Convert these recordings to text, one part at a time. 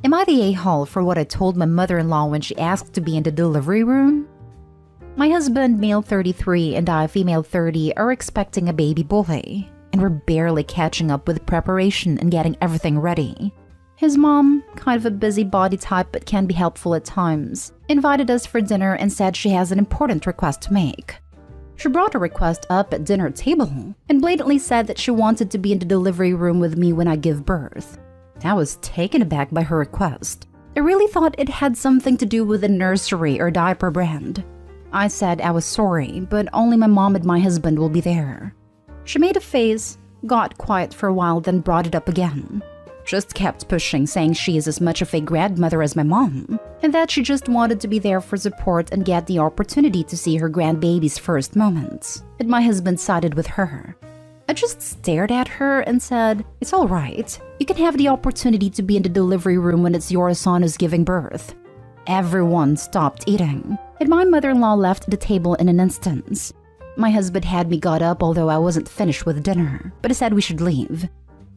Am I the a-hole for what I told my mother-in-law when she asked to be in the delivery room? My husband, male 33, and I, female 30, are expecting a baby boy, and we're barely catching up with preparation and getting everything ready. His mom, kind of a busybody type but can be helpful at times, invited us for dinner and said she has an important request to make. She brought a request up at dinner table and blatantly said that she wanted to be in the delivery room with me when I give birth. I was taken aback by her request. I really thought it had something to do with a nursery or diaper brand. I said I was sorry, but only my mom and my husband will be there. She made a face, got quiet for a while, then brought it up again. Just kept pushing, saying she is as much of a grandmother as my mom, and that she just wanted to be there for support and get the opportunity to see her grandbaby's first moments. And my husband sided with her. I just stared at her and said, "It's all right. You can have the opportunity to be in the delivery room when it's your son who's giving birth." Everyone stopped eating, and my mother-in-law left the table in an instant. My husband had me got up, although I wasn't finished with dinner, but he said we should leave.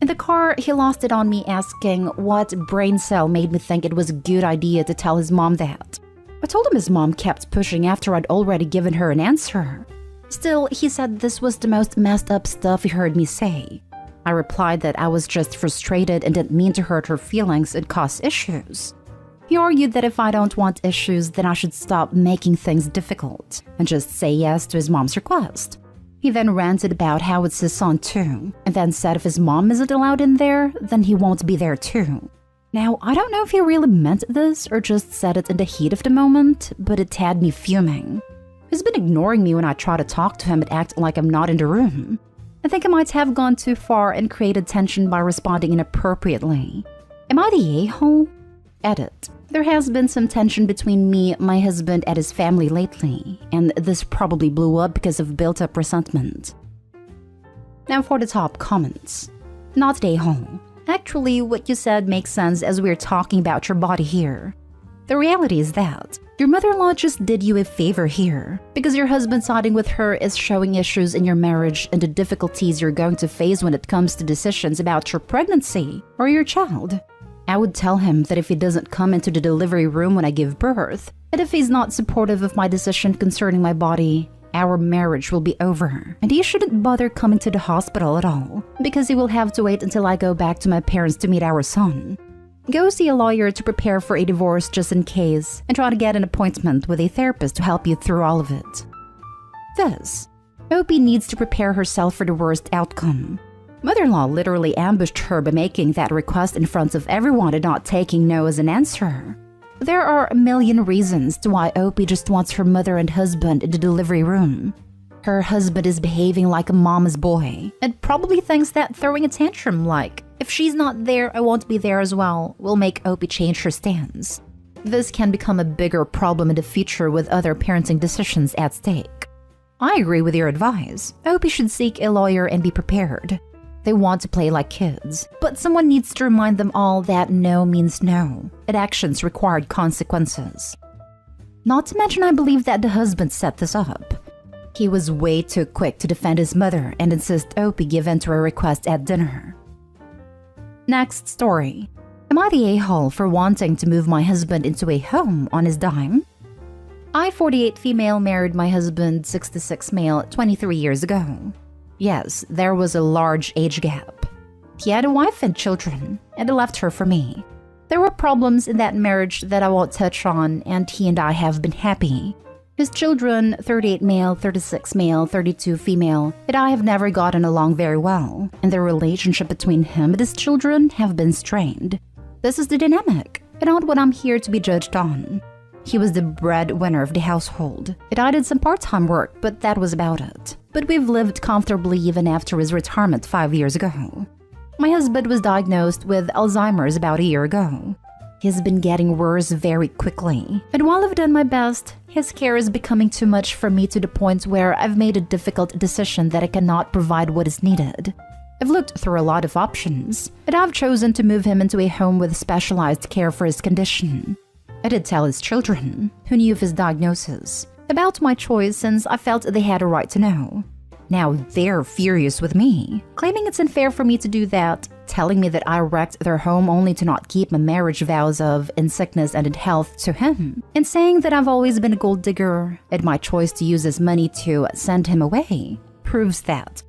In the car, he lost it on me asking what brain cell made me think it was a good idea to tell his mom that. I told him his mom kept pushing after I'd already given her an answer. Still, he said this was the most messed up stuff he heard me say. I replied that I was just frustrated and didn't mean to hurt her feelings and cause issues. He argued that if I don't want issues, then I should stop making things difficult and just say yes to his mom's request. He then ranted about how it's his son too, and then said if his mom isn't allowed in there, then he won't be there too. Now, I don't know if he really meant this or just said it in the heat of the moment, but it had me fuming. He's been ignoring me when I try to talk to him and act like I'm not in the room. I think I might have gone too far and created tension by responding inappropriately. Am I the a-hole? Edit. There has been some tension between me, my husband, and his family lately, and this probably blew up because of built-up resentment. Now for the top comments. Not the a-hole. Actually, what you said makes sense as we're talking about your body here. The reality is that your mother-in-law just did you a favor here, because your husband siding with her is showing issues in your marriage and the difficulties you're going to face when it comes to decisions about your pregnancy or your child. I would tell him that if he doesn't come into the delivery room when I give birth, and if he's not supportive of my decision concerning my body, our marriage will be over, and he shouldn't bother coming to the hospital at all, because he will have to wait until I go back to my parents to meet our son. Go see a lawyer to prepare for a divorce just in case, and try to get an appointment with a therapist to help you through all of it. This. Opie needs to prepare herself for the worst outcome. Mother-in-law literally ambushed her by making that request in front of everyone and not taking no as an answer. There are a million reasons to why Opie just wants her mother and husband in the delivery room. Her husband is behaving like a mama's boy and probably thinks that throwing a tantrum like, "If she's not there, I won't be there as well," will make Opie change her stance. This can become a bigger problem in the future with other parenting decisions at stake. I agree with your advice. Opie should seek a lawyer and be prepared. They want to play like kids, but someone needs to remind them all that no means no, and actions required consequences. Not to mention, I believe that the husband set this up. He was way too quick to defend his mother and insist Opie give in to her request at dinner. Next story. Am I the a-hole for wanting to move my husband into a home on his dime? I, 48 female, married my husband, 66 male, 23 years ago. Yes, there was a large age gap. He had a wife and children, and he left her for me. There were problems in that marriage that I won't touch on, and he and I have been happy. His children, 38 male, 36 male, 32 female, and I have never gotten along very well, and the relationship between him and his children have been strained. This is the dynamic, and not what I'm here to be judged on. He was the breadwinner of the household, and I did some part-time work, but that was about it. But we've lived comfortably even after his retirement 5 years ago. My husband was diagnosed with Alzheimer's about a year ago. He's been getting worse very quickly, and while I've done my best, his care is becoming too much for me to the point where I've made a difficult decision that I cannot provide what is needed. I've looked through a lot of options, and I've chosen to move him into a home with specialized care for his condition. I did tell his children, who knew of his diagnosis, about my choice since I felt they had a right to know. Now they're furious with me, claiming it's unfair for me to do that, telling me that I wrecked their home only to not keep my marriage vows of in sickness and in health to him, and saying that I've always been a gold digger, and my choice to use his money to send him away proves that.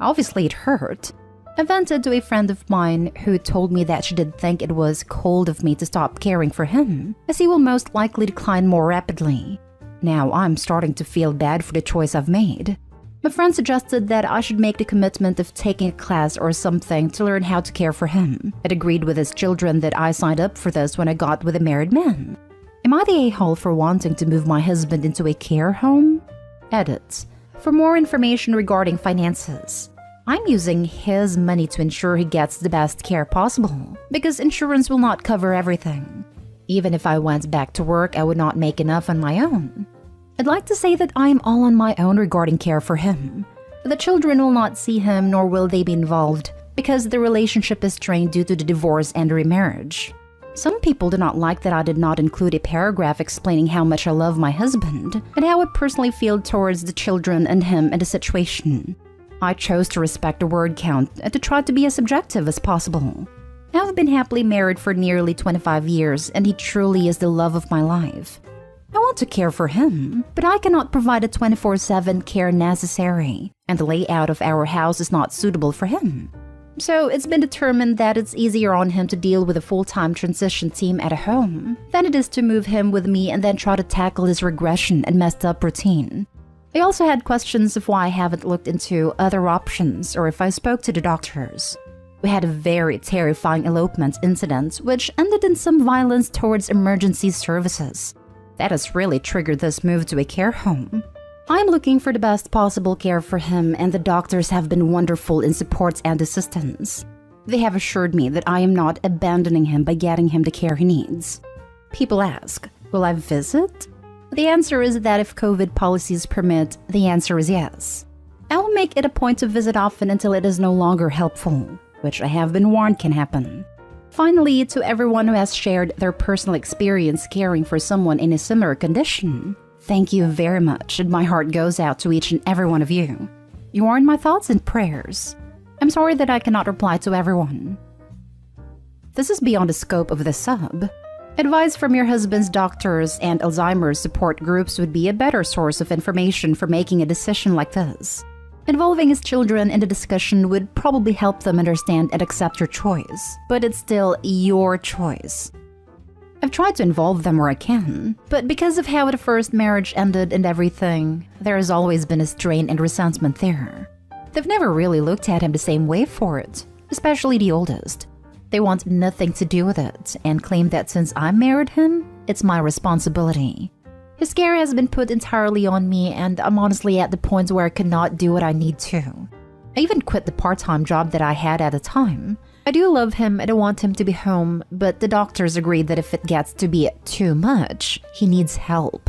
Obviously it hurt. I vented to a friend of mine who told me that she did think it was cold of me to stop caring for him, as he will most likely decline more rapidly. Now I'm starting to feel bad for the choice I've made. My friend suggested that I should make the commitment of taking a class or something to learn how to care for him. It agreed with his children that I signed up for this when I got with a married man. Am I the a-hole for wanting to move my husband into a care home? Edit. For more information regarding finances, I'm using his money to ensure he gets the best care possible, because insurance will not cover everything. Even if I went back to work, I would not make enough on my own. I'd like to say that I'm all on my own regarding care for him. The children will not see him, nor will they be involved, because the relationship is strained due to the divorce and remarriage. Some people do not like that I did not include a paragraph explaining how much I love my husband and how I personally feel towards the children and him and the situation. I chose to respect the word count and to try to be as objective as possible. I've been happily married for nearly 25 years, and he truly is the love of my life. I want to care for him, but I cannot provide a 24/7 care necessary, and the layout of our house is not suitable for him. So it's been determined that it's easier on him to deal with a full-time transition team at a home than it is to move him with me and then try to tackle his regression and messed up routine. I also had questions of why I haven't looked into other options or if I spoke to the doctors. We had a very terrifying elopement incident which ended in some violence towards emergency services. That has really triggered this move to a care home. I'm looking for the best possible care for him, and the doctors have been wonderful in support and assistance. They have assured me that I am not abandoning him by getting him the care he needs. People ask, will I visit? The answer is that if COVID policies permit, the answer is yes. I will make it a point to visit often until it is no longer helpful, which I have been warned can happen. Finally, to everyone who has shared their personal experience caring for someone in a similar condition, thank you very much, and my heart goes out to each and every one of you. You are in my thoughts and prayers. I'm sorry that I cannot reply to everyone. This is beyond the scope of the sub. Advice from your husband's doctors and Alzheimer's support groups would be a better source of information for making a decision like this. Involving his children in the discussion would probably help them understand and accept your choice, but it's still your choice. I've tried to involve them where I can, but because of how the first marriage ended and everything, there has always been a strain and resentment there. They've never really looked at him the same way for it, especially the oldest. They want nothing to do with it and claim that since I married him, it's my responsibility. His care has been put entirely on me, and I'm honestly at the point where I cannot do what I need to. I even quit the part-time job that I had at the time. I do love him and I want him to be home, but the doctors agreed that if it gets to be too much, he needs help.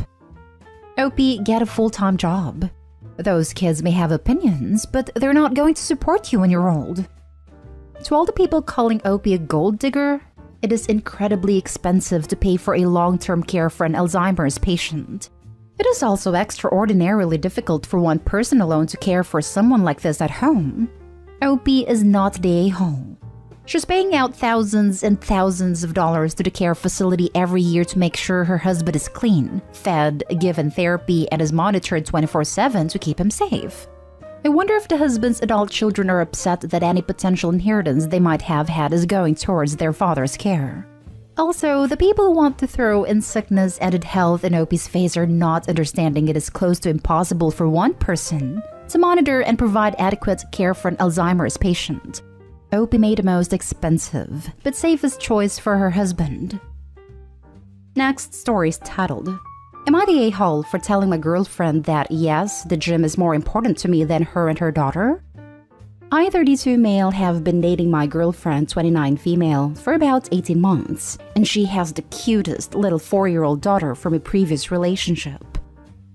Opie, get a full-time job. Those kids may have opinions, but they're not going to support you when you're old. To all the people calling Opie a gold digger, it is incredibly expensive to pay for a long-term care for an Alzheimer's patient. It is also extraordinarily difficult for one person alone to care for someone like this at home. Opie is not the a-hole. She's paying out thousands and thousands of dollars to the care facility every year to make sure her husband is clean, fed, given therapy, and is monitored 24/7 to keep him safe. I wonder if the husband's adult children are upset that any potential inheritance they might have had is going towards their father's care. Also, the people who want to throw in sickness and in health in Opie's face are not understanding it is close to impossible for one person to monitor and provide adequate care for an Alzheimer's patient. Opie made the most expensive but safest choice for her husband. Next story is titled, Am I the a-hole for telling my girlfriend that yes, the gym is more important to me than her and her daughter? I, 32 male, have been dating my girlfriend, 29 female, for about 18 months, and she has the cutest little 4-year-old daughter from a previous relationship.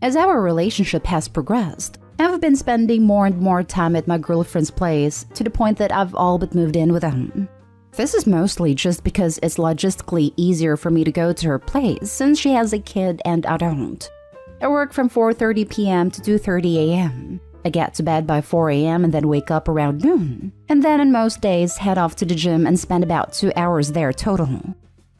As our relationship has progressed, I've been spending more and more time at my girlfriend's place to the point that I've all but moved in with them. This is mostly just because it's logistically easier for me to go to her place since she has a kid and I don't. I work from 4:30 p.m. to 2:30 a.m. I get to bed by 4 a.m. and then wake up around noon. And then on most days, head off to the gym and spend about 2 hours there total.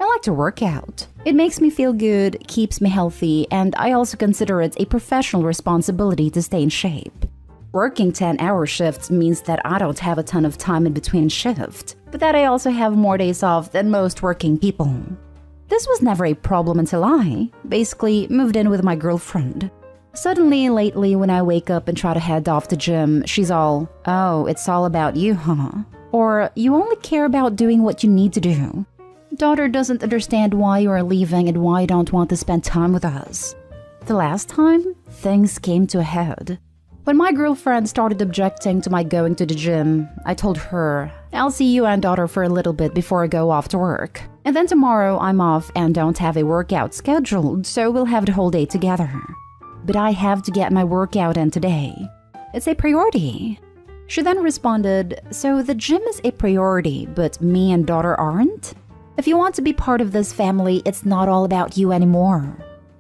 I like to work out. It makes me feel good, keeps me healthy, and I also consider it a professional responsibility to stay in shape. Working 10-hour shifts means that I don't have a ton of time in between shifts, but that I also have more days off than most working people. This was never a problem until I, basically, moved in with my girlfriend. Suddenly, lately, when I wake up and try to head off to gym, she's all, "Oh, it's all about you, huh?" Or, "You only care about doing what you need to do. Daughter doesn't understand why you are leaving and why you don't want to spend time with us." The last time, things came to a head. When my girlfriend started objecting to my going to the gym, I told her, "I'll see you and daughter for a little bit before I go off to work. And then tomorrow I'm off and don't have a workout scheduled, so we'll have the whole day together. But I have to get my workout in today. It's a priority." She then responded, "So the gym is a priority, but me and daughter aren't? If you want to be part of this family, it's not all about you anymore.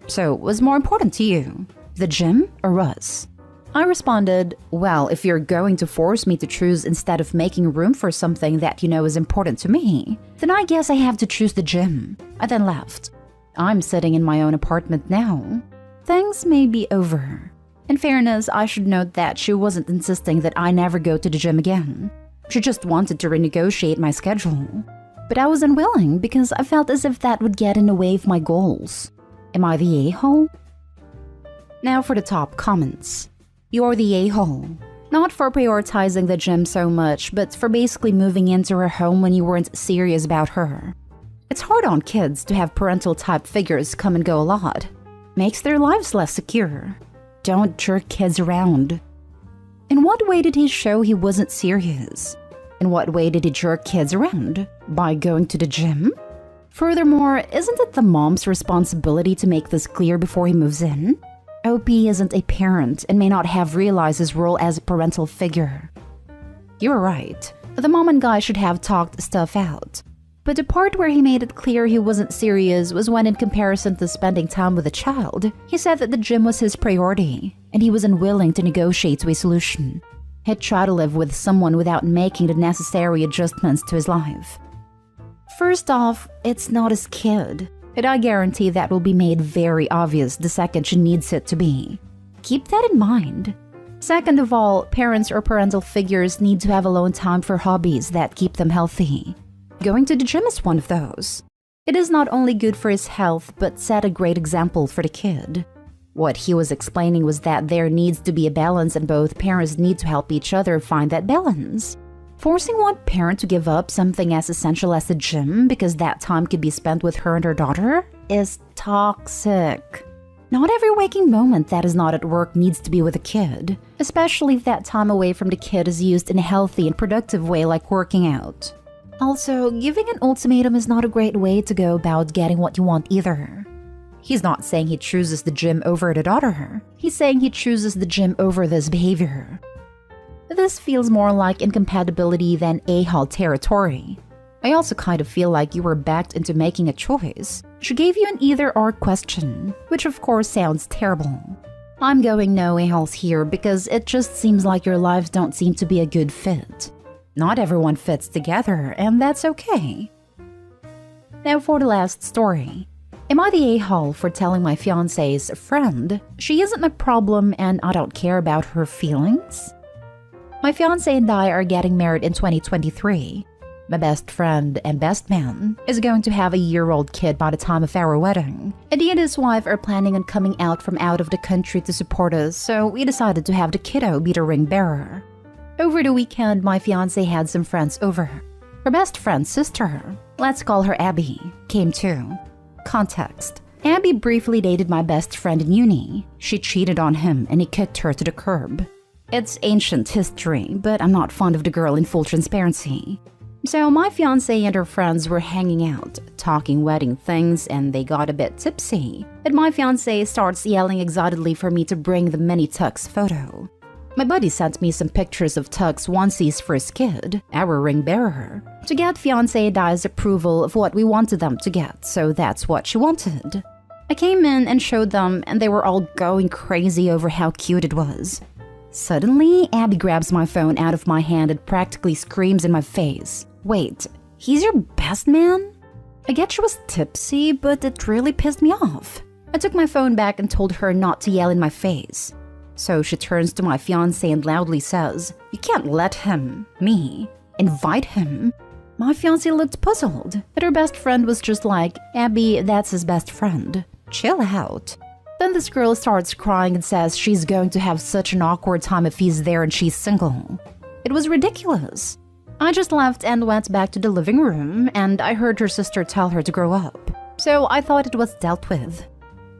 So what's more important to you, the gym or us?" I responded, "Well, if you're going to force me to choose instead of making room for something that you know is important to me, then I guess I have to choose the gym." I then left. I'm sitting in my own apartment now. Things may be over. In fairness, I should note that she wasn't insisting that I never go to the gym again. She just wanted to renegotiate my schedule. But I was unwilling because I felt as if that would get in the way of my goals. Am I the a-hole? Now for the top comments. You're the a-hole. Not for prioritizing the gym so much, but for basically moving into her home when you weren't serious about her. It's hard on kids to have parental type figures come and go a lot. Makes their lives less secure. Don't jerk kids around. In what way did he show he wasn't serious? In what way did he jerk kids around? By going to the gym? Furthermore, isn't it the mom's responsibility to make this clear before he moves in? OP isn't a parent and may not have realized his role as a parental figure. You're right. The mom and guy should have talked stuff out. But the part where he made it clear he wasn't serious was when, in comparison to spending time with a child, he said that the gym was his priority, and he was unwilling to negotiate to a solution. He'd try to live with someone without making the necessary adjustments to his life. First off, it's not his kid, and I guarantee that will be made very obvious the second she needs it to be. Keep that in mind. Second of all, parents or parental figures need to have alone time for hobbies that keep them healthy. Going to the gym is one of those. It is not only good for his health, but set a great example for the kid. What he was explaining was that there needs to be a balance and both parents need to help each other find that balance. Forcing one parent to give up something as essential as the gym because that time could be spent with her and her daughter is toxic. Not every waking moment that is not at work needs to be with a kid, especially if that time away from the kid is used in a healthy and productive way like working out. Also, giving an ultimatum is not a great way to go about getting what you want either. He's not saying he chooses the gym over the daughter. He's saying he chooses the gym over this behavior. This feels more like incompatibility than a-hole territory. I also kind of feel like you were backed into making a choice. She gave you an either-or question, which of course sounds terrible. I'm going no a-holes here because it just seems like your lives don't seem to be a good fit. Not everyone fits together, and that's okay. Now for the last story. Am I the a-hole for telling my fiancé's friend she isn't my problem and I don't care about her feelings? My fiancé and I are getting married in 2023. My best friend and best man is going to have a year-old kid by the time of our wedding, and he and his wife are planning on coming out from out of the country to support us, so we decided to have the kiddo be the ring bearer. Over the weekend, my fiancé had some friends over. Her best friend's sister, let's call her Abby, came too. Context. Abby briefly dated my best friend in uni. She cheated on him and he kicked her to the curb. It's ancient history, but I'm not fond of the girl in full transparency. So my fiancé and her friends were hanging out, talking wedding things, and they got a bit tipsy. And my fiancé starts yelling excitedly for me to bring the mini tux photo. My buddy sent me some pictures of tux onesies for his kid, our ring bearer, to get fiancé and I's approval of what we wanted them to get, so that's what she wanted. I came in and showed them, and they were all going crazy over how cute it was. Suddenly, Abby grabs my phone out of my hand and practically screams in my face. Wait, he's your best man? I get she was tipsy, but it really pissed me off. I took my phone back and told her not to yell in my face. So she turns to my fiancé and loudly says, "You can't let him, me, invite him." My fiancé looked puzzled, but her best friend was just like, "Abby, that's his best friend. Chill out." Then this girl starts crying and says she's going to have such an awkward time if he's there and she's single. It was ridiculous. I just left and went back to the living room, and I heard her sister tell her to grow up. So I thought it was dealt with.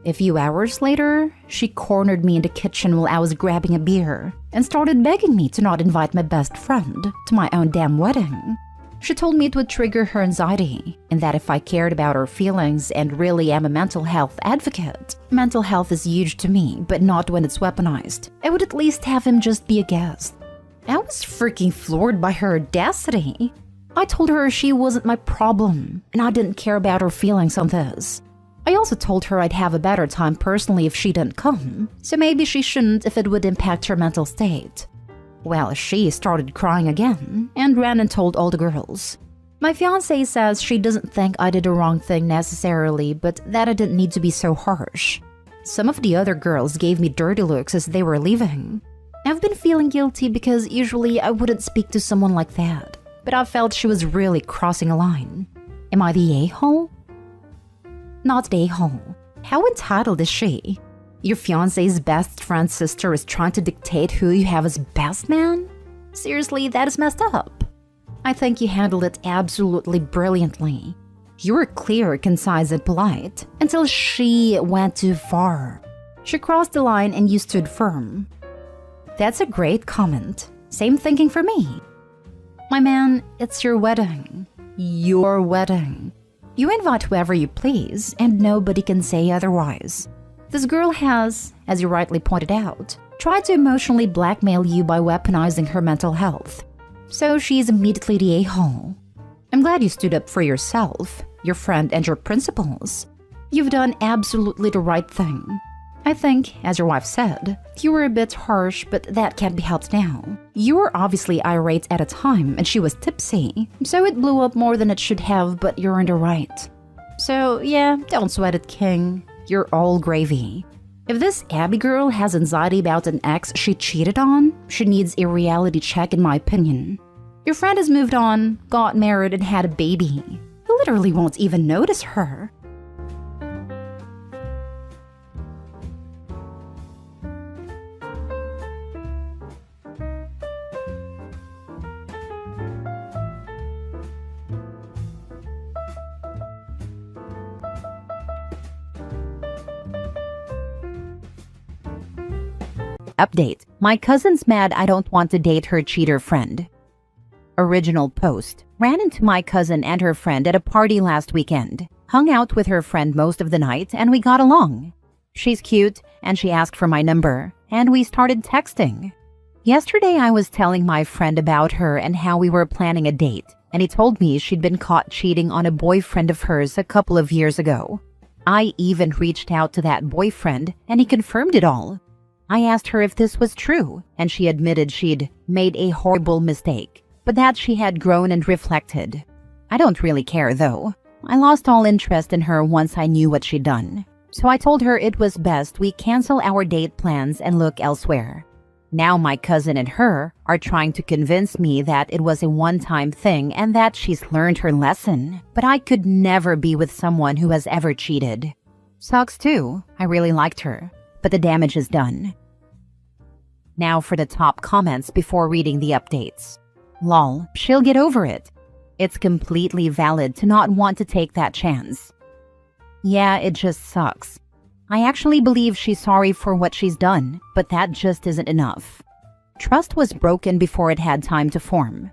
A few hours later, she cornered me in the kitchen while I was grabbing a beer and started begging me to not invite my best friend to my own damn wedding. She told me it would trigger her anxiety, and that if I cared about her feelings and really am a mental health advocate, mental health is huge to me, but not when it's weaponized, I would at least have him just be a guest. I was freaking floored by her audacity. I told her she wasn't my problem, and I didn't care about her feelings on this. I also told her I'd have a better time personally if she didn't come, so maybe she shouldn't if it would impact her mental state. Well, she started crying again and ran and told all the girls. My fiancé says she doesn't think I did the wrong thing necessarily, but that I didn't need to be so harsh. Some of the other girls gave me dirty looks as they were leaving. I've been feeling guilty because usually I wouldn't speak to someone like that, but I felt she was really crossing a line. Am I the a-hole? Not the a-hole. How entitled is she? Your fiancé's best friend's sister is trying to dictate who you have as best man? Seriously, that is messed up. I think you handled it absolutely brilliantly. You were clear, concise, and polite until she went too far. She crossed the line and you stood firm. That's a great comment. Same thinking for me. My man, it's your wedding. Your wedding. You invite whoever you please, and nobody can say otherwise. This girl has, as you rightly pointed out, tried to emotionally blackmail you by weaponizing her mental health. So she's immediately the a-hole. I'm glad you stood up for yourself, your friend, and your principles. You've done absolutely the right thing. I think, as your wife said, you were a bit harsh, but that can't be helped now. You were obviously irate at a time, and she was tipsy, so it blew up more than it should have, but you're in the right. So yeah, don't sweat it, King. You're all gravy. If this Abby girl has anxiety about an ex she cheated on, she needs a reality check in my opinion. Your friend has moved on, got married, and had a baby. You literally won't even notice her. Update. My cousin's mad I don't want to date her cheater friend. Original post. Ran into my cousin and her friend at a party last weekend. Hung out with her friend most of the night and we got along. She's cute and she asked for my number and we started texting. Yesterday I was telling my friend about her and how we were planning a date, and he told me she'd been caught cheating on a boyfriend of hers a couple of years ago. I even reached out to that boyfriend and he confirmed it all. I asked her if this was true, and she admitted she'd made a horrible mistake, but that she had grown and reflected. I don't really care, though. I lost all interest in her once I knew what she'd done. So I told her it was best we cancel our date plans and look elsewhere. Now my cousin and her are trying to convince me that it was a one-time thing and that she's learned her lesson, but I could never be with someone who has ever cheated. Sucks too. I really liked her. But the damage is done. Now for the top comments before reading the updates. Lol, she'll get over it. It's completely valid to not want to take that chance. Yeah, it just sucks. I actually believe she's sorry for what she's done, but that just isn't enough. Trust was broken before it had time to form.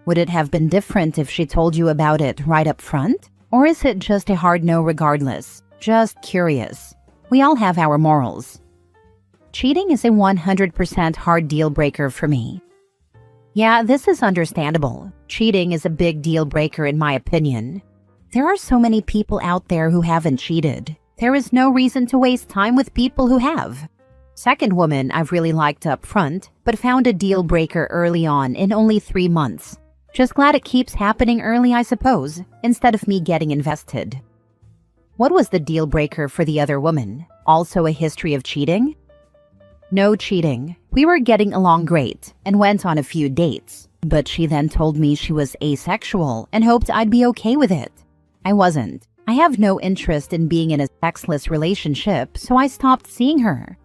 Would it have been different if she told you about it right up front? Or is it just a hard no regardless? Just curious. We all have our morals. Cheating is a 100% hard deal breaker for me. Yeah, this is understandable. Cheating is a big deal breaker in my opinion. There are so many people out there who haven't cheated. There is no reason to waste time with people who have. Second woman I've really liked up front, but found a deal breaker early on in only 3 months. Just glad it keeps happening early, I suppose, instead of me getting invested. What was the deal breaker for the other woman? Also a history of cheating? No cheating. We were getting along great and went on a few dates, but she then told me she was asexual and hoped I'd be okay with it. I wasn't. I have no interest in being in a sexless relationship, so I stopped seeing her.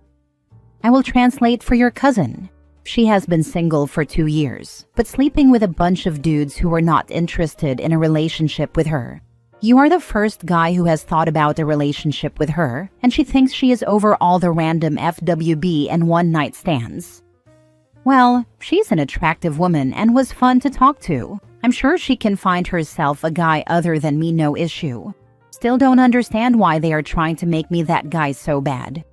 I will translate for your cousin. She has been single for 2 years, but sleeping with a bunch of dudes who were not interested in a relationship with her. You are the first guy who has thought about a relationship with her, and she thinks she is over all the random FWB and one-night stands. Well, she's an attractive woman and was fun to talk to. I'm sure she can find herself a guy other than me, no issue. Still don't understand why they are trying to make me that guy so bad.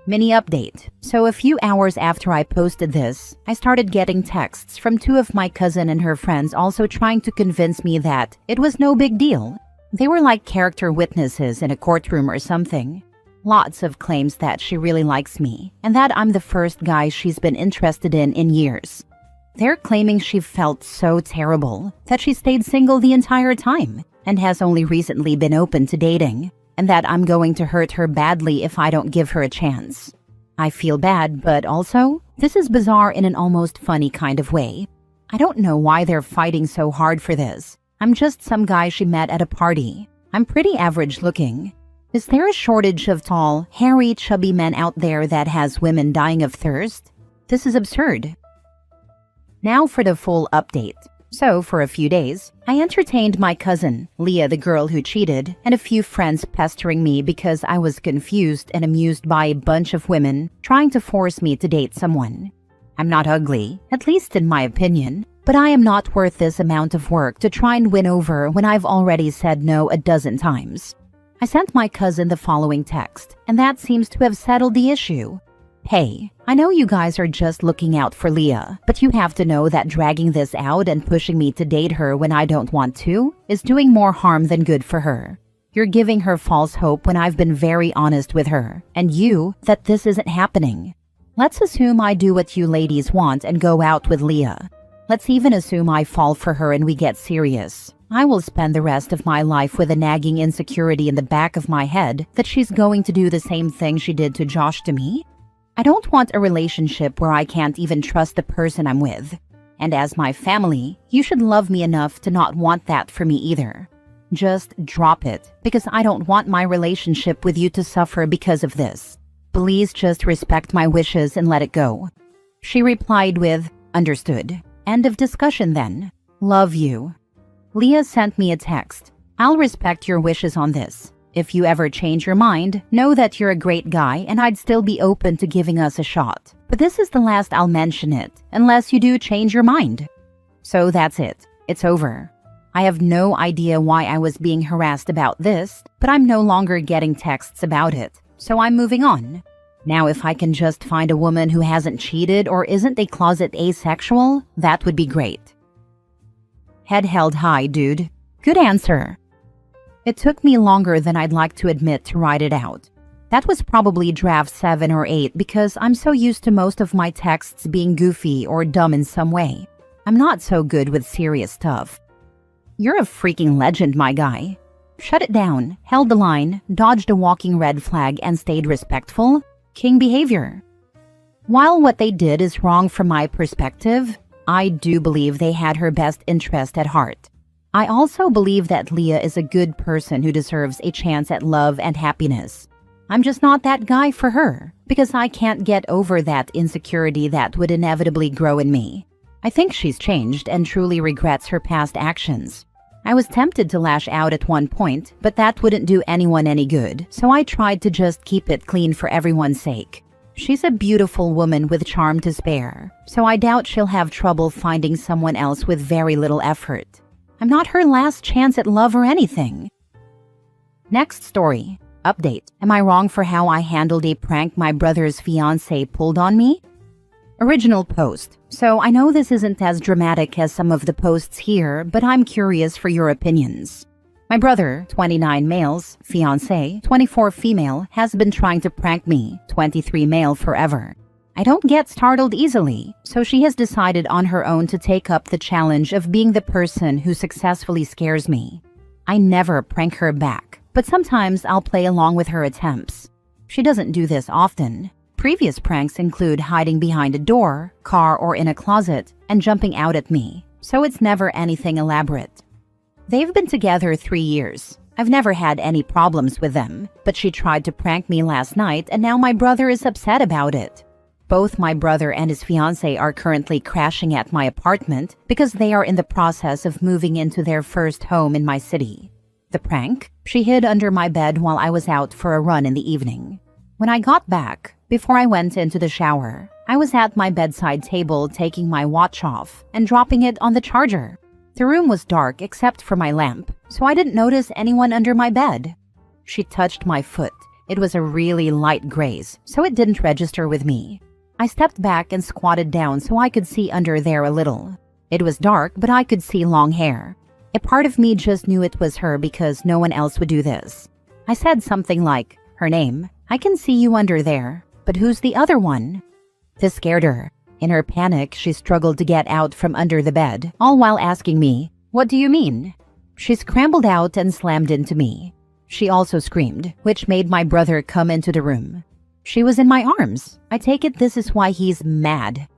Mini update. So a few hours after I posted this, I started getting texts from 2 of my cousin and her friends also trying to convince me that it was no big deal. They were like character witnesses in a courtroom or something. Lots of claims that she really likes me and that I'm the first guy she's been interested in years. They're claiming she felt so terrible that she stayed single the entire time and has only recently been open to dating, and that I'm going to hurt her badly if I don't give her a chance. I feel bad, but also, this is bizarre in an almost funny kind of way. I don't know why they're fighting so hard for this. I'm just some guy she met at a party. I'm pretty average looking. Is there a shortage of tall, hairy, chubby men out there that has women dying of thirst? This is absurd. Now for the full update. So, for a few days, I entertained my cousin, Leah the girl who cheated, and a few friends pestering me because I was confused and amused by a bunch of women trying to force me to date someone. I'm not ugly, at least in my opinion, but I am not worth this amount of work to try and win over when I've already said no a dozen times. I sent my cousin the following text, and that seems to have settled the issue. Hey, I know you guys are just looking out for Leah, but you have to know that dragging this out and pushing me to date her when I don't want to is doing more harm than good for her. You're giving her false hope when I've been very honest with her, and you, that this isn't happening. Let's assume I do what you ladies want and go out with Leah. Let's even assume I fall for her and we get serious. I will spend the rest of my life with a nagging insecurity in the back of my head that she's going to do the same thing she did to Josh to me. I don't want a relationship where I can't even trust the person I'm with. And as my family, you should love me enough to not want that for me either. Just drop it, because I don't want my relationship with you to suffer because of this. Please just respect my wishes and let it go. She replied with, understood. End of discussion then. Love you. Leah sent me a text. I'll respect your wishes on this. If you ever change your mind, know that you're a great guy and I'd still be open to giving us a shot. But this is the last I'll mention it, unless you do change your mind. So that's it. It's over. I have no idea why I was being harassed about this, but I'm no longer getting texts about it, so I'm moving on. Now if I can just find a woman who hasn't cheated or isn't a closet asexual, that would be great. Head held high, dude. Good answer. It took me longer than I'd like to admit to write it out. That was probably draft 7 or 8 because I'm so used to most of my texts being goofy or dumb in some way. I'm not so good with serious stuff. You're a freaking legend, my guy. Shut it down, held the line, dodged a walking red flag, and stayed respectful. King behavior. While what they did is wrong from my perspective, I do believe they had her best interest at heart. I also believe that Leah is a good person who deserves a chance at love and happiness. I'm just not that guy for her, because I can't get over that insecurity that would inevitably grow in me. I think she's changed and truly regrets her past actions. I was tempted to lash out at one point, but that wouldn't do anyone any good, so I tried to just keep it clean for everyone's sake. She's a beautiful woman with charm to spare, so I doubt she'll have trouble finding someone else with very little effort. I'm not her last chance at love or anything. Next story. Update. Am I wrong for how I handled a prank my brother's fiancée pulled on me? Original post. So I know this isn't as dramatic as some of the posts here, but I'm curious for your opinions. My brother, 29 males, fiancé, 24 female, has been trying to prank me, 23 male, forever. I don't get startled easily, so she has decided on her own to take up the challenge of being the person who successfully scares me. I never prank her back, but sometimes I'll play along with her attempts. She doesn't do this often. Previous pranks include hiding behind a door, car, or in a closet, and jumping out at me, so it's never anything elaborate. They've been together 3 years. I've never had any problems with them, but she tried to prank me last night and now my brother is upset about it. Both my brother and his fiancée are currently crashing at my apartment because they are in the process of moving into their first home in my city. The prank? She hid under my bed while I was out for a run in the evening. When I got back, before I went into the shower, I was at my bedside table taking my watch off and dropping it on the charger. The room was dark except for my lamp, so I didn't notice anyone under my bed. She touched my foot. It was a really light graze, so it didn't register with me. I stepped back and squatted down so I could see under there a little. It was dark, but I could see long hair. A part of me just knew it was her because no one else would do this. I said something like, "Her name, I can see you under there, but who's the other one?" This scared her. In her panic, she struggled to get out from under the bed, all while asking me, "What do you mean?" She scrambled out and slammed into me. She also screamed, which made my brother come into the room. She was in my arms. I take it this is why he's mad.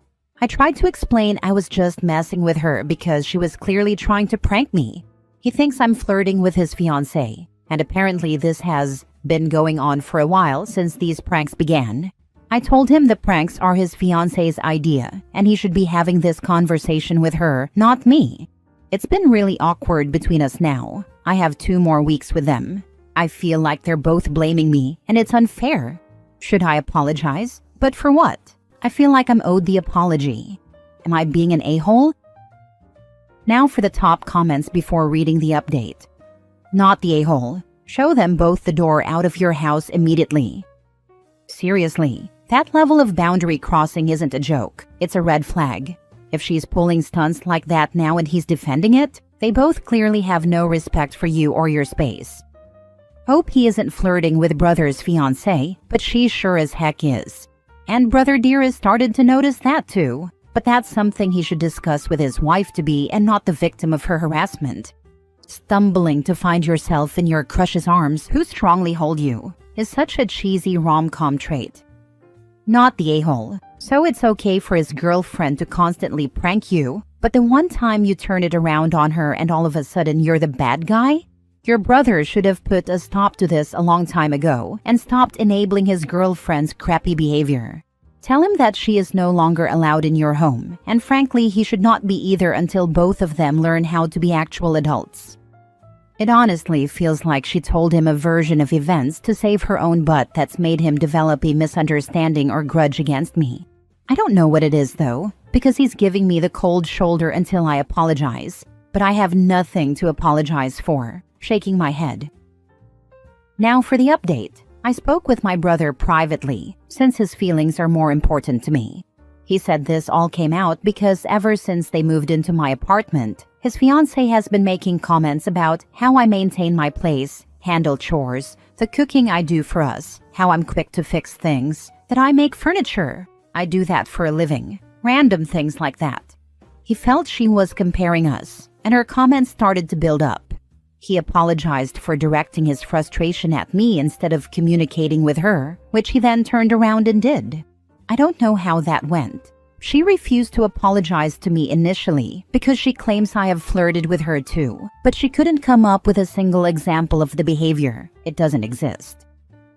I tried to explain I was just messing with her because she was clearly trying to prank me. He thinks I'm flirting with his fiancée, and apparently this has been going on for a while since these pranks began. I told him the pranks are his fiancée's idea, and he should be having this conversation with her, not me. It's been really awkward between us now. I have 2 more weeks with them. I feel like they're both blaming me, and it's unfair. Should I apologize? But for what? I feel like I'm owed the apology. Am I being an a-hole? Now for the top comments before reading the update. Not the a-hole. Show them both the door out of your house immediately. Seriously, that level of boundary crossing isn't a joke. It's a red flag. If she's pulling stunts like that now and he's defending it, they both clearly have no respect for you or your space. Hope he isn't flirting with brother's fiancée, but she sure as heck is. And brother dear has started to notice that too. But that's something he should discuss with his wife-to-be and not the victim of her harassment. Stumbling to find yourself in your crush's arms who strongly hold you is such a cheesy rom-com trait. Not the a-hole. So it's okay for his girlfriend to constantly prank you, but the one time you turn it around on her and all of a sudden you're the bad guy? Your brother should have put a stop to this a long time ago and stopped enabling his girlfriend's crappy behavior. Tell him that she is no longer allowed in your home, and frankly, he should not be either until both of them learn how to be actual adults. It honestly feels like she told him a version of events to save her own butt that's made him develop a misunderstanding or grudge against me. I don't know what it is though, because he's giving me the cold shoulder until I apologize, but I have nothing to apologize for. Shaking my head. Now for the update. I spoke with my brother privately, since his feelings are more important to me. He said this all came out because ever since they moved into my apartment, his fiancée has been making comments about how I maintain my place, handle chores, the cooking I do for us, how I'm quick to fix things, that I make furniture. I do that for a living. Random things like that. He felt she was comparing us, and her comments started to build up. He apologized for directing his frustration at me instead of communicating with her, which he then turned around and did. I don't know how that went. She refused to apologize to me initially because she claims I have flirted with her too, but she couldn't come up with a single example of the behavior. It doesn't exist.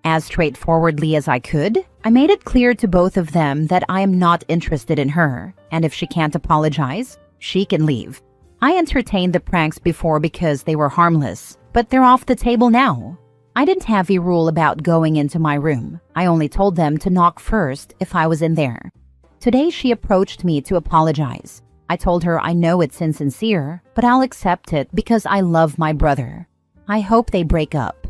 As straightforwardly as I could, I made it clear to both of them that I am not interested in her, and if she can't apologize, she can leave. I entertained the pranks before because they were harmless, but they're off the table now. I didn't have a rule about going into my room. I only told them to knock first if I was in there. Today she approached me to apologize. I told her I know it's insincere, but I'll accept it because I love my brother. I hope they break up.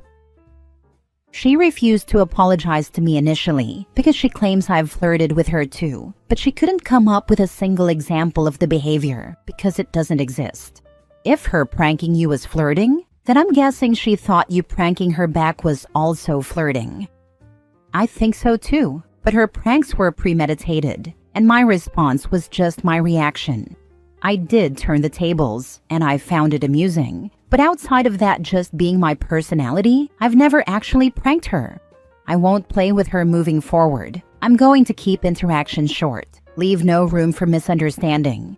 She refused to apologize to me initially because she claims I've flirted with her too, but she couldn't come up with a single example of the behavior because it doesn't exist. If her pranking you is flirting, Then I'm guessing she thought you pranking her back was also flirting. I think so too, but her pranks were premeditated, and my response was just my reaction. I did turn the tables, and I found it amusing, but outside of that just being my personality, I've never actually pranked her. I won't play with her moving forward. I'm going to keep interactions short, leave no room for misunderstanding.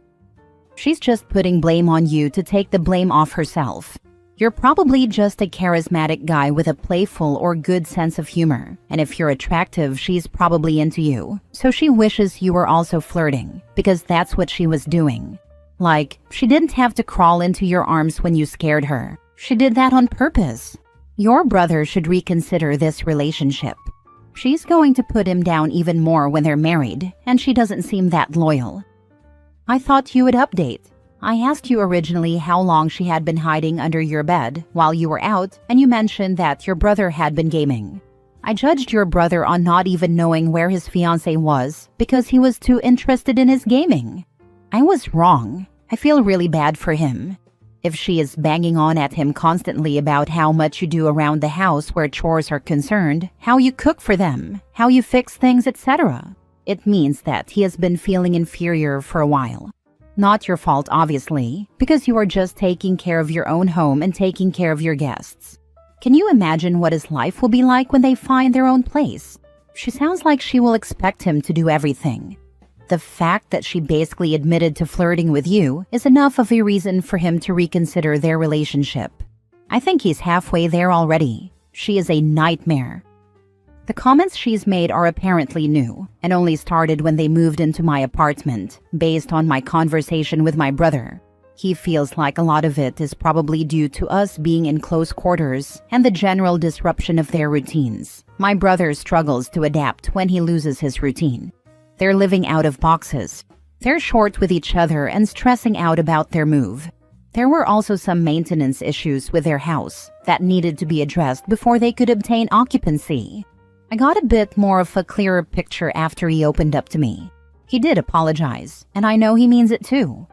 She's just putting blame on you to take the blame off herself. You're probably just a charismatic guy with a playful or good sense of humor, and if you're attractive, she's probably into you. So she wishes you were also flirting, because that's what she was doing. Like, she didn't have to crawl into your arms when you scared her. She did that on purpose. Your brother should reconsider this relationship. She's going to put him down even more when they're married, and she doesn't seem that loyal. I thought you would update. I asked you originally how long she had been hiding under your bed while you were out, and you mentioned that your brother had been gaming. I judged your brother on not even knowing where his fiancée was because he was too interested in his gaming. I was wrong. I feel really bad for him. If she is banging on at him constantly about how much you do around the house where chores are concerned, how you cook for them, how you fix things, etc., it means that he has been feeling inferior for a while. Not your fault, obviously, because you are just taking care of your own home and taking care of your guests. Can you imagine what his life will be like when they find their own place? She sounds like she will expect him to do everything. The fact that she basically admitted to flirting with you is enough of a reason for him to reconsider their relationship. I think he's halfway there already. She is a nightmare. The comments she's made are apparently new and only started when they moved into my apartment, based on my conversation with my brother. He feels like a lot of it is probably due to us being in close quarters and the general disruption of their routines. My brother struggles to adapt when he loses his routine. They're living out of boxes. They're short with each other and stressing out about their move. There were also some maintenance issues with their house that needed to be addressed before they could obtain occupancy. I got a bit more of a clearer picture after he opened up to me. He did apologize, and I know he means it too.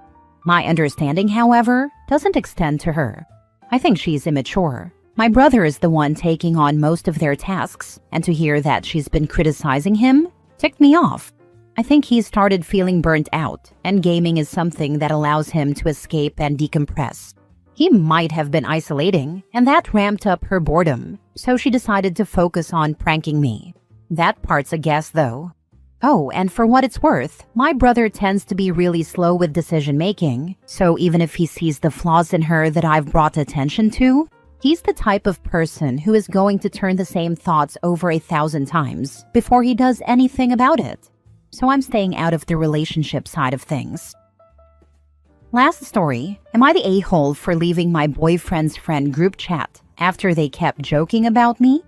My understanding, however, doesn't extend to her. I think she's immature. My brother is the one taking on most of their tasks, and to hear that she's been criticizing him ticked me off. I think he's started feeling burnt out, and gaming is something that allows him to escape and decompress. He might have been isolating, and that ramped up her boredom, so she decided to focus on pranking me. That part's a guess, though. Oh, and for what it's worth, my brother tends to be really slow with decision-making, so even if he sees the flaws in her that I've brought attention to, he's the type of person who is going to turn the same thoughts over 1,000 times before he does anything about it. So I'm staying out of the relationship side of things. Last story, am I the a-hole for leaving my boyfriend's friend group chat after they kept joking about me?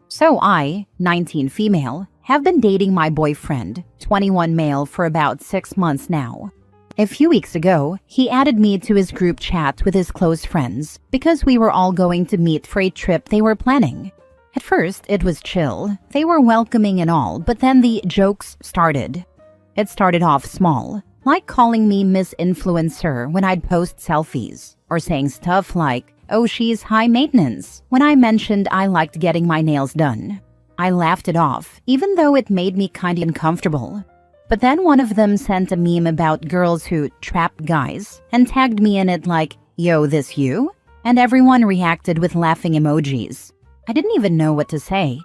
So I, 19 female, have been dating my boyfriend, 21 male, for about 6 months now. A few weeks ago, he added me to his group chat with his close friends because we were all going to meet for a trip they were planning. At first, it was chill. They were welcoming and all, but then the jokes started. It started off small, like calling me Miss Influencer when I'd post selfies, or saying stuff like, "Oh, she's high maintenance," when I mentioned I liked getting my nails done. I laughed it off, even though it made me kinda uncomfortable. But then one of them sent a meme about girls who trap guys and tagged me in it like, "Yo, this you?" And everyone reacted with laughing emojis. I didn't even know what to say.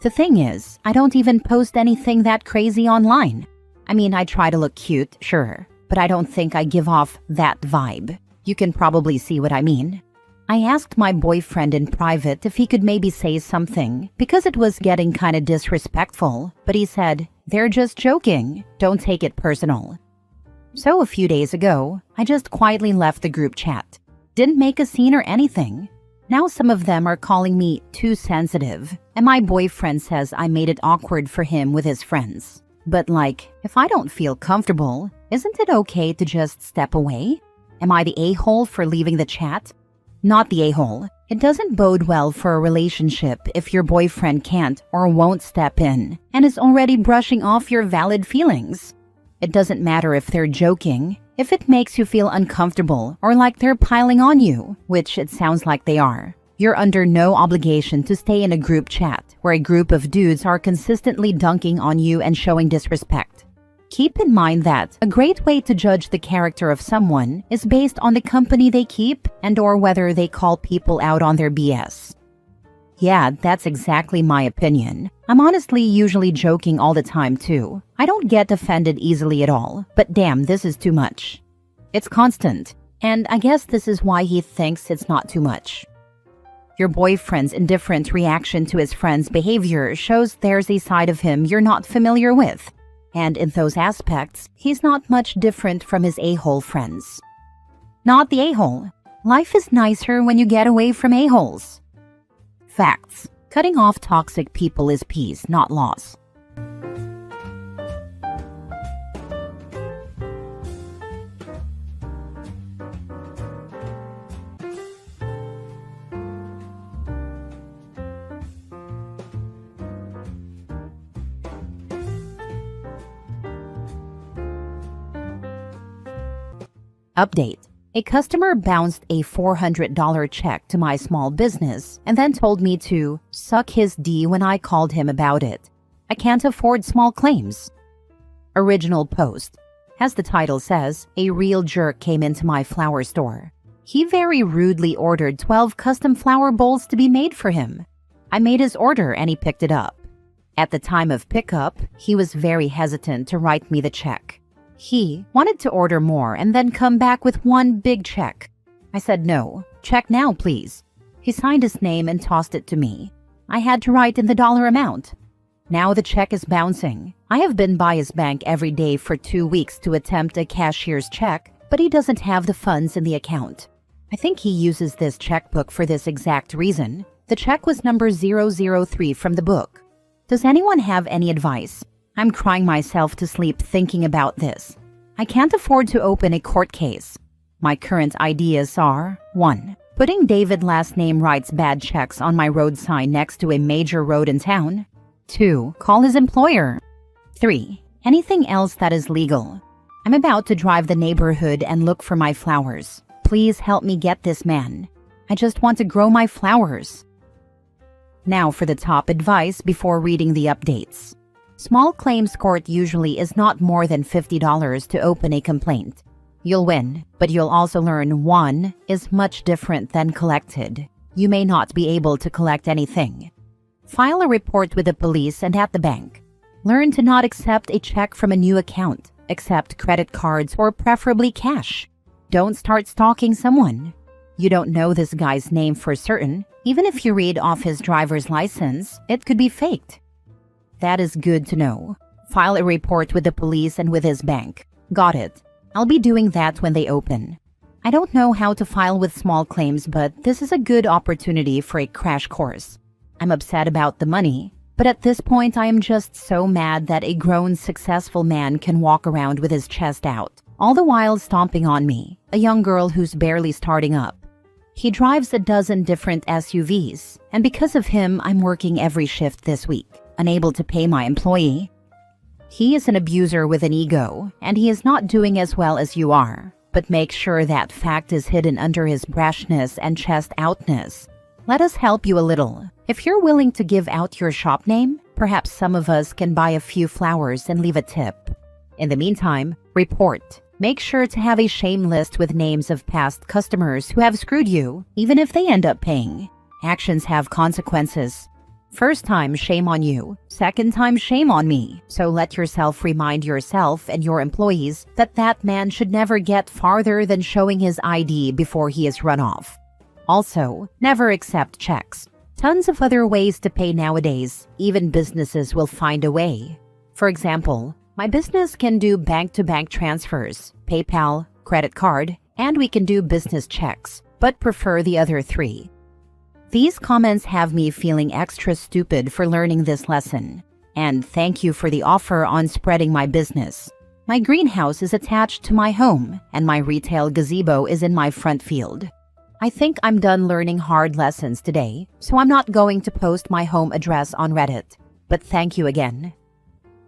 The thing is, I don't even post anything that crazy online. I mean, I try to look cute, sure, but I don't think I give off that vibe. You can probably see what I mean. I asked my boyfriend in private if he could maybe say something because it was getting kinda disrespectful, but he said, "They're just joking, don't take it personal." So a few days ago, I just quietly left the group chat. Didn't make a scene or anything. Now some of them are calling me too sensitive, and my boyfriend says I made it awkward for him with his friends. But like, if I don't feel comfortable, isn't it okay to just step away? Am I the a-hole for leaving the chat? Not the a-hole. It doesn't bode well for a relationship if your boyfriend can't or won't step in and is already brushing off your valid feelings. It doesn't matter if they're joking. If it makes you feel uncomfortable or like they're piling on you, which it sounds like they are, you're under no obligation to stay in a group chat where a group of dudes are consistently dunking on you and showing disrespect. Keep in mind that a great way to judge the character of someone is based on the company they keep and/or whether they call people out on their BS. Yeah, that's exactly my opinion. I'm honestly usually joking all the time too. I don't get offended easily at all, but damn, this is too much. It's constant, and I guess this is why he thinks it's not too much. Your boyfriend's indifferent reaction to his friend's behavior shows there's a side of him you're not familiar with. And in those aspects, he's not much different from his a-hole friends. Not the a-hole. Life is nicer when you get away from a-holes. Facts. Cutting off toxic people is peace, not loss. Update. A customer bounced a $400 check to my small business and then told me to suck his D when I called him about it. I can't afford small claims. Original post. As the title says, a real jerk came into my flower store. He very rudely ordered 12 custom flower bowls to be made for him. I made his order and he picked it up. At the time of pickup, he was very hesitant to write me the check. He wanted to order more and then come back with one big check. I said no. Check now, please. He signed his name and tossed it to me. I had to write in the dollar amount. Now the check is bouncing. I have been by his bank every day for 2 weeks to attempt a cashier's check, but he doesn't have the funds in the account. I think he uses this checkbook for this exact reason. The check was number 003 from the book. Does anyone have any advice? I'm crying myself to sleep thinking about this. I can't afford to open a court case. My current ideas are 1. Putting David last name writes bad checks on my road sign next to a major road in town. 2. Call his employer. 3. Anything else that is legal. I'm about to drive the neighborhood and look for my flowers. Please help me get this man. I just want to grow my flowers. Now for the top advice before reading the updates. Small claims court usually is not more than $50 to open a complaint. You'll win, but you'll also learn won is much different than collected. You may not be able to collect anything. File a report with the police and at the bank. Learn to not accept a check from a new account. Accept credit cards or preferably cash. Don't start stalking someone. You don't know this guy's name for certain. Even if you read off his driver's license, it could be faked. That is good to know. File a report with the police and with his bank. Got it. I'll be doing that when they open. I don't know how to file with small claims, but this is a good opportunity for a crash course. I'm upset about the money, but at this point I am just so mad that a grown, successful man can walk around with his chest out, all the while stomping on me, a young girl who's barely starting up. He drives a dozen different SUVs, and because of him, I'm working every shift this week, unable to pay my employee. He is an abuser with an ego, and he is not doing as well as you are. But make sure that fact is hidden under his brashness and chest-outness. Let us help you a little. If you're willing to give out your shop name, perhaps some of us can buy a few flowers and leave a tip. In the meantime, report. Make sure to have a shame list with names of past customers who have screwed you, even if they end up paying. Actions have consequences. First time, shame on you. Second time, shame on me. So let yourself remind yourself and your employees that that man should never get farther than showing his ID before he is run off. Also, never accept checks. Tons of other ways to pay nowadays. Even businesses will find a way. For example, my business can do bank-to-bank transfers, PayPal, credit card, and we can do business checks, but prefer the other 3. These comments have me feeling extra stupid for learning this lesson. And thank you for the offer on spreading my business. My greenhouse is attached to my home, and my retail gazebo is in my front field. I think I'm done learning hard lessons today, so I'm not going to post my home address on Reddit. But thank you again.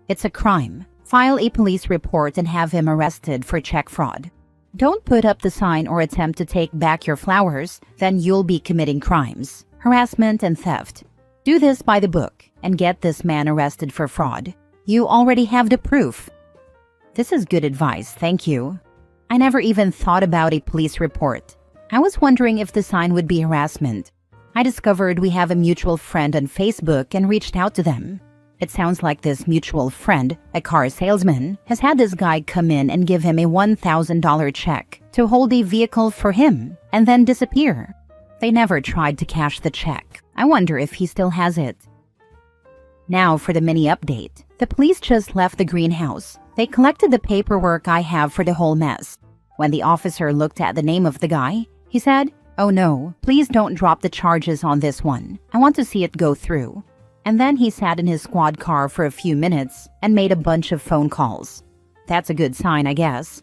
It's a crime. File a police report and have him arrested for check fraud. Don't put up the sign or attempt to take back your flowers, then you'll be committing crimes, harassment, and theft. Do this by the book and get this man arrested for fraud. You already have the proof. This is good advice, thank you. I never even thought about a police report. I was wondering if the sign would be harassment. I discovered we have a mutual friend on Facebook and reached out to them. It sounds like this mutual friend, a car salesman, has had this guy come in and give him a $1,000 check to hold a vehicle for him and then disappear. They never tried to cash the check. I wonder if he still has it. Now for the mini update. The police just left the greenhouse. They collected the paperwork I have for the whole mess. When the officer looked at the name of the guy, he said, "Oh no, please don't drop the charges on this one. I want to see it go through." And then he sat in his squad car for a few minutes and made a bunch of phone calls. That's a good sign, I guess.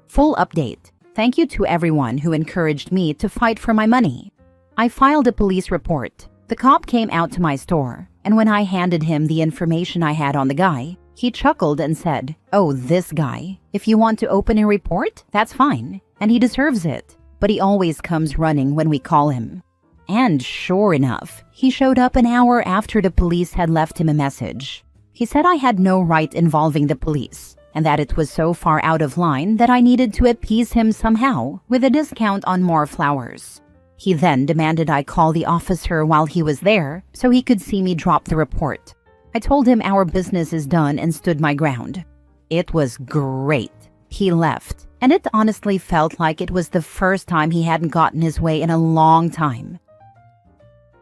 Full update. Thank you to everyone who encouraged me to fight for my money. I filed a police report. The cop came out to my store, and when I handed him the information I had on the guy, he chuckled and said, "Oh, this guy. If you want to open a report, that's fine, and he deserves it. But he always comes running when we call him." And sure enough, he showed up an hour after the police had left him a message. He said I had no right involving the police, and that it was so far out of line that I needed to appease him somehow with a discount on more flowers. He then demanded I call the officer while he was there so he could see me drop the report. I told him our business is done and stood my ground. It was great. He left, and it honestly felt like it was the first time he hadn't gotten his way in a long time.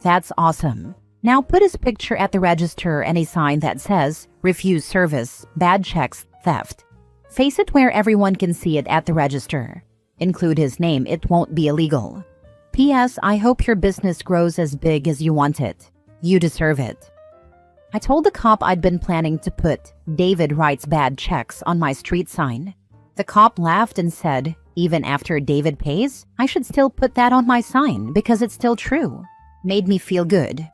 That's awesome. Now put his picture at the register and a sign that says, "Refuse service, bad checks, theft." Face it where everyone can see it at the register. Include his name, it won't be illegal. P.S. I hope your business grows as big as you want it. You deserve it. I told the cop I'd been planning to put "David writes bad checks" on my street sign. The cop laughed and said, "Even after David pays, I should still put that on my sign because it's still true." Made me feel good.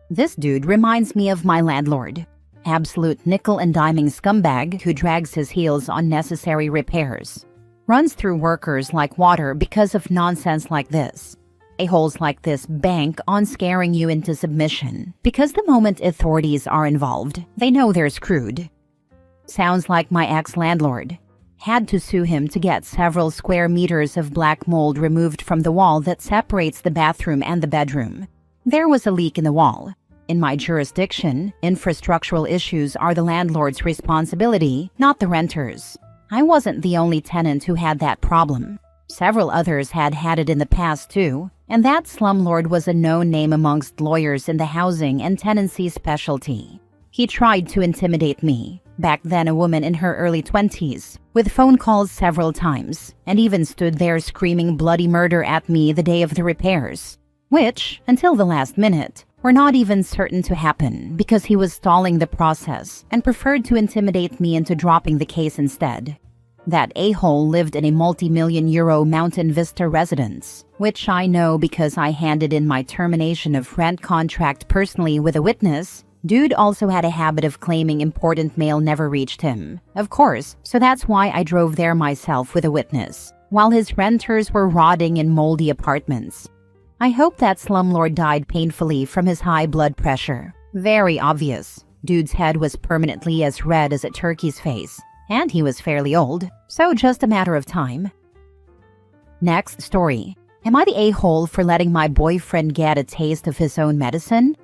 This dude reminds me of my landlord. Absolute nickel and diming scumbag who drags his heels on necessary repairs. Runs through workers like water because of nonsense like this. A-holes like this bank on scaring you into submission because the moment authorities are involved, they know they're screwed. Sounds like my ex-landlord. Had to sue him to get several square meters of black mold removed from the wall that separates the bathroom and the bedroom. There was a leak in the wall. In my jurisdiction, infrastructural issues are the landlord's responsibility, not the renter's. I wasn't the only tenant who had that problem. Several others had it in the past too, and that slumlord was a known name amongst lawyers in the housing and tenancy specialty. He tried to intimidate me, back then a woman in her early 20s, with phone calls several times, and even stood there screaming bloody murder at me the day of the repairs, which, until the last minute, were not even certain to happen because he was stalling the process and preferred to intimidate me into dropping the case instead. That a-hole lived in a multi-million euro Mountain Vista residence, which I know because I handed in my termination of rent contract personally with a witness. Dude also had a habit of claiming important mail never reached him, of course, so that's why I drove there myself with a witness, while his renters were rotting in moldy apartments. I hope that slumlord died painfully from his high blood pressure. Very obvious. Dude's head was permanently as red as a turkey's face, and he was fairly old, so just a matter of time. Next story. Am I the a-hole for letting my boyfriend get a taste of his own medicine?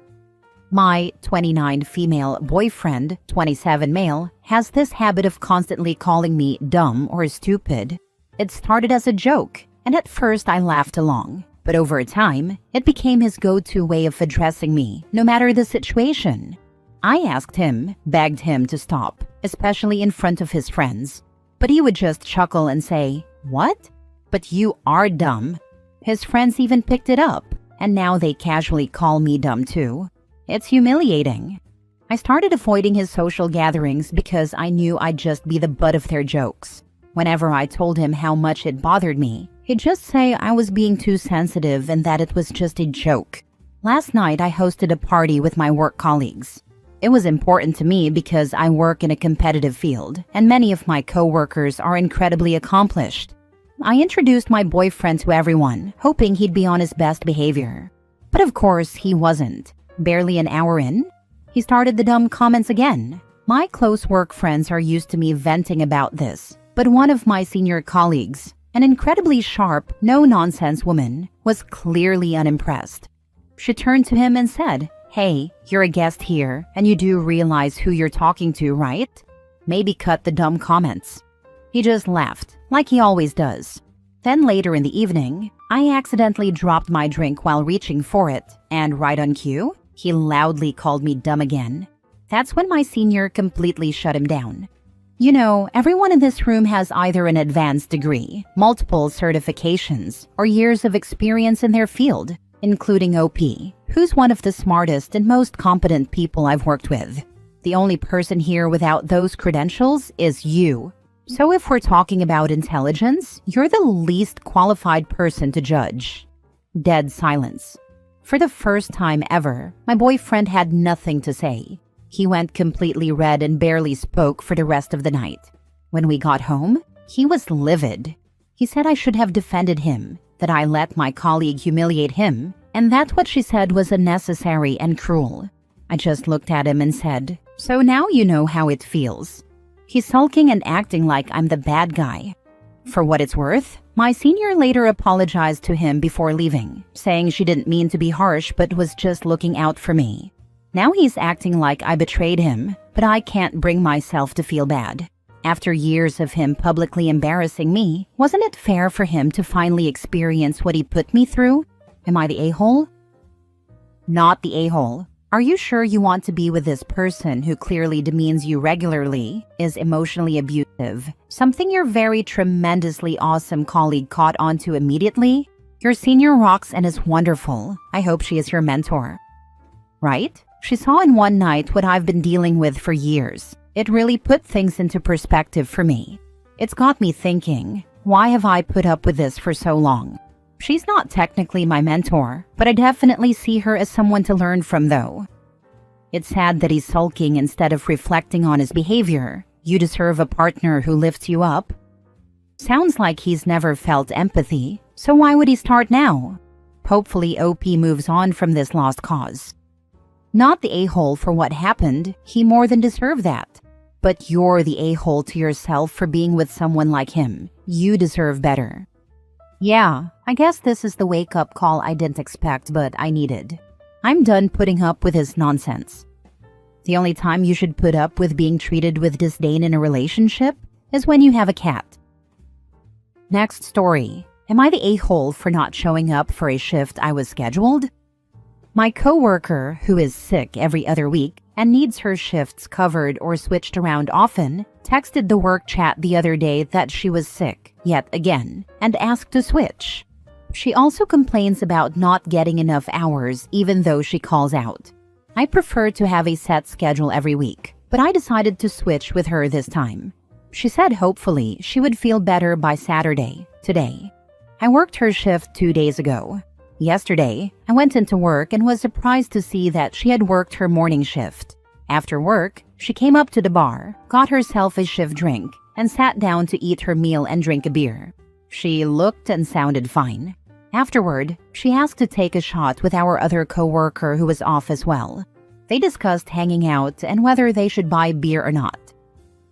My 29 female boyfriend, 27 male, has this habit of constantly calling me dumb or stupid. It started as a joke, and at first I laughed along. But over time, it became his go-to way of addressing me, no matter the situation. I asked him, begged him to stop, especially in front of his friends. But he would just chuckle and say, "What? But you are dumb." His friends even picked it up, and now they casually call me dumb too. It's humiliating. I started avoiding his social gatherings because I knew I'd just be the butt of their jokes. Whenever I told him how much it bothered me, he'd just say I was being too sensitive and that it was just a joke. Last night I hosted a party with my work colleagues. It was important to me because I work in a competitive field, and many of my coworkers are incredibly accomplished. I introduced my boyfriend to everyone, hoping he'd be on his best behavior. But of course, he wasn't. Barely an hour in, he started the dumb comments again. My close work friends are used to me venting about this, but one of my senior colleagues, an incredibly sharp, no-nonsense woman, was clearly unimpressed. She turned to him and said, "Hey, you're a guest here, and you do realize who you're talking to, right? Maybe cut the dumb comments." He just laughed, like he always does. Then later in the evening, I accidentally dropped my drink while reaching for it, and right on cue, he loudly called me dumb again. That's when my senior completely shut him down. You know, everyone in this room has either an advanced degree, multiple certifications, or years of experience in their field, including OP, who's one of the smartest and most competent people I've worked with. The only person here without those credentials is you. So if we're talking about intelligence, you're the least qualified person to judge. Dead silence. For the first time ever, my boyfriend had nothing to say. He went completely red and barely spoke for the rest of the night. When we got home, he was livid. He said I should have defended him, that I let my colleague humiliate him, and that what she said was unnecessary and cruel. I just looked at him and said, "So now you know how it feels." He's sulking and acting like I'm the bad guy. For what it's worth, my senior later apologized to him before leaving, saying she didn't mean to be harsh but was just looking out for me. Now he's acting like I betrayed him, but I can't bring myself to feel bad. After years of him publicly embarrassing me, wasn't it fair for him to finally experience what he put me through? Am I the a-hole? Not the a-hole. Are you sure you want to be with this person who clearly demeans you regularly, is emotionally abusive, something your very tremendously awesome colleague caught onto immediately? Your senior rocks and is wonderful. I hope she is your mentor. Right? She saw in one night what I've been dealing with for years. It really put things into perspective for me. It's got me thinking, why have I put up with this for so long? She's not technically my mentor, but I definitely see her as someone to learn from though. It's sad that he's sulking instead of reflecting on his behavior. You deserve a partner who lifts you up. Sounds like he's never felt empathy, so why would he start now? Hopefully OP moves on from this lost cause. Not the a-hole for what happened, he more than deserved that. But you're the a-hole to yourself for being with someone like him. You deserve better. Yeah, I guess this is the wake-up call I didn't expect, but I needed. I'm done putting up with his nonsense. The only time you should put up with being treated with disdain in a relationship is when you have a cat. Next story. Am I the a-hole for not showing up for a shift I was scheduled? My coworker, who is sick every other week and needs her shifts covered or switched around often, texted the work chat the other day that she was sick, yet again, and asked to switch. She also complains about not getting enough hours even though she calls out. I prefer to have a set schedule every week, but I decided to switch with her this time. She said hopefully she would feel better by Saturday, today. I worked her shift 2 days ago. Yesterday, I went into work and was surprised to see that she had worked her morning shift. After work, she came up to the bar, got herself a shift drink, and sat down to eat her meal and drink a beer. She looked and sounded fine. Afterward, she asked to take a shot with our other coworker who was off as well. They discussed hanging out and whether they should buy beer or not.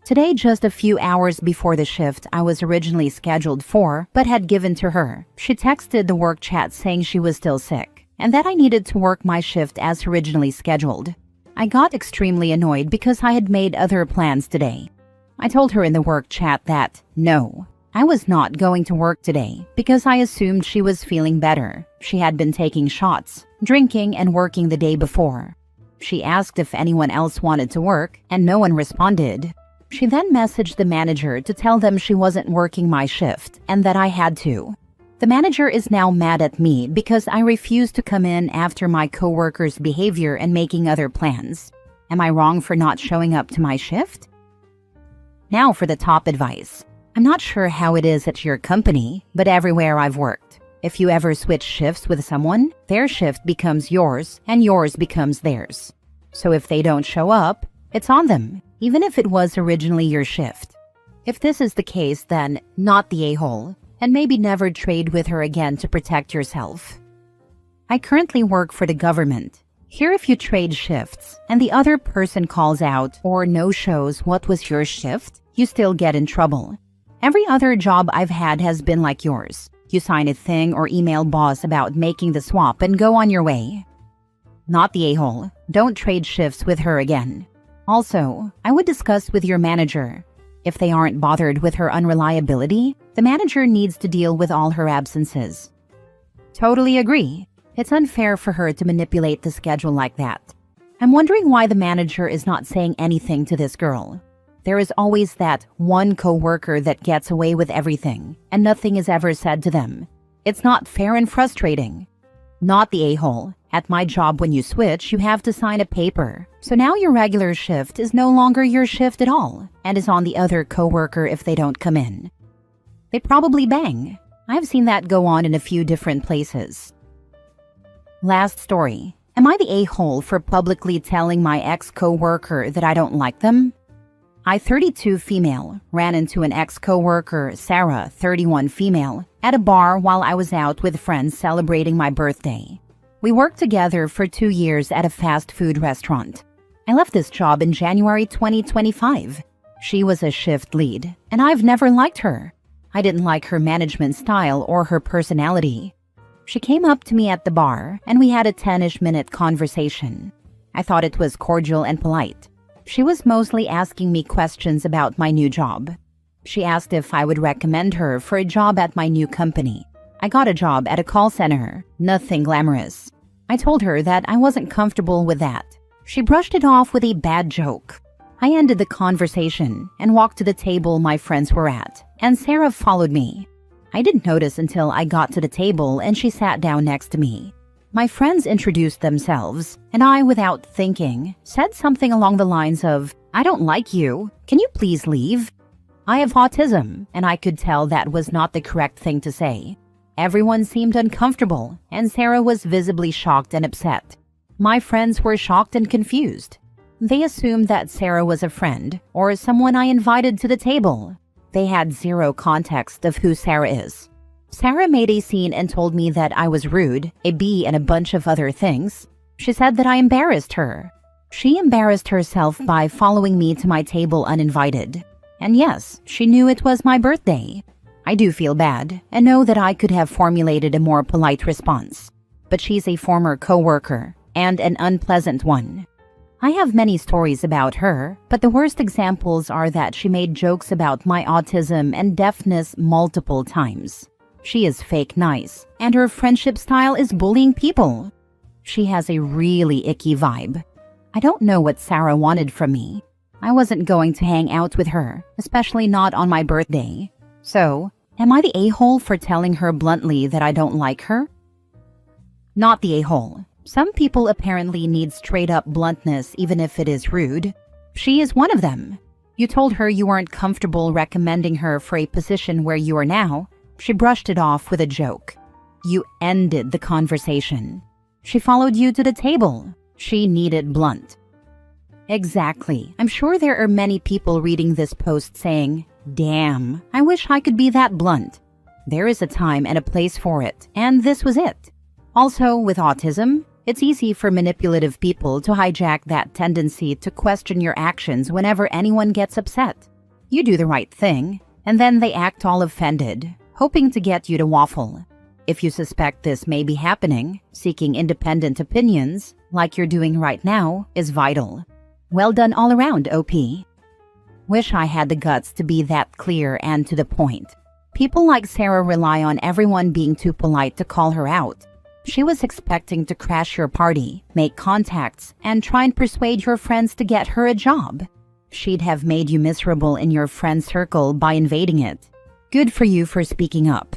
Today, just a few hours before the shift I was originally scheduled for but had given to her, she texted the work chat saying she was still sick and that I needed to work my shift as originally scheduled. I got extremely annoyed because I had made other plans today. I told her in the work chat that, no, I was not going to work today because I assumed she was feeling better. She had been taking shots, drinking, and working the day before. She asked if anyone else wanted to work, and no one responded. She then messaged the manager to tell them she wasn't working my shift and that I had to. The manager is now mad at me because I refused to come in after my coworker's behavior and making other plans. Am I wrong for not showing up to my shift? Now for the top advice. I'm not sure how it is at your company, but everywhere I've worked, if you ever switch shifts with someone, their shift becomes yours and yours becomes theirs. So if they don't show up, it's on them, even if it was originally your shift. If this is the case, then not the a-hole, and maybe never trade with her again to protect yourself. I currently work for the government. Here, if you trade shifts and the other person calls out or no-shows what was your shift, you still get in trouble. Every other job I've had has been like yours. You sign a thing or email boss about making the swap and go on your way. Not the a-hole. Don't trade shifts with her again. Also, I would discuss with your manager. If they aren't bothered with her unreliability, the manager needs to deal with all her absences. Totally agree. It's unfair for her to manipulate the schedule like that. I'm wondering why the manager is not saying anything to this girl. There is always that one coworker that gets away with everything, and nothing is ever said to them. It's not fair and frustrating. Not the a-hole. At my job, when you switch, you have to sign a paper. So now your regular shift is no longer your shift at all, and is on the other coworker if they don't come in. They probably bang. I've seen that go on in a few different places. Last story. Am I the a-hole for publicly telling my ex-coworker that I don't like them? I, 32 female, ran into an ex-coworker, Sarah, 31 female, at a bar while I was out with friends celebrating my birthday. We worked together for 2 years at a fast food restaurant. I left this job in January 2025. She was a shift lead, and I've never liked her. I didn't like her management style or her personality. She came up to me at the bar, and we had a 10-ish minute conversation. I thought it was cordial and polite. She was mostly asking me questions about my new job. She asked if I would recommend her for a job at my new company. I got a job at a call center, nothing glamorous. I told her that I wasn't comfortable with that. She brushed it off with a bad joke. I ended the conversation and walked to the table my friends were at, and Sarah followed me. I didn't notice until I got to the table and she sat down next to me. My friends introduced themselves, and I, without thinking, said something along the lines of, "I don't like you. Can you please leave?" I have autism, and I could tell that was not the correct thing to say. Everyone seemed uncomfortable, and Sarah was visibly shocked and upset. My friends were shocked and confused. They assumed that Sarah was a friend or someone I invited to the table. They had zero context of who Sarah is. Sarah made a scene and told me that I was rude, a bee, and a bunch of other things. She said that I embarrassed her. She embarrassed herself by following me to my table uninvited. And yes, she knew it was my birthday. I do feel bad and know that I could have formulated a more polite response. But she's a former coworker, and an unpleasant one. I have many stories about her, but the worst examples are that she made jokes about my autism and deafness multiple times. She is fake nice, and her friendship style is bullying people. She has a really icky vibe. I don't know what Sarah wanted from me. I wasn't going to hang out with her, especially not on my birthday. So, am I the a-hole for telling her bluntly that I don't like her? Not the a-hole. Some people apparently need straight-up bluntness even if it is rude. She is one of them. You told her you weren't comfortable recommending her for a position where you are now. She brushed it off with a joke. You ended the conversation. She followed you to the table. She needed blunt. Exactly. I'm sure there are many people reading this post saying, "Damn, I wish I could be that blunt." There is a time and a place for it, and this was it. Also, with autism, it's easy for manipulative people to hijack that tendency to question your actions whenever anyone gets upset. You do the right thing, and then they act all offended, hoping to get you to waffle. If you suspect this may be happening, seeking independent opinions, like you're doing right now, is vital. Well done all around, OP. Wish I had the guts to be that clear and to the point. People like Sarah rely on everyone being too polite to call her out. She was expecting to crash your party, make contacts, and try and persuade your friends to get her a job. She'd have made you miserable in your friend circle by invading it. Good for you for speaking up.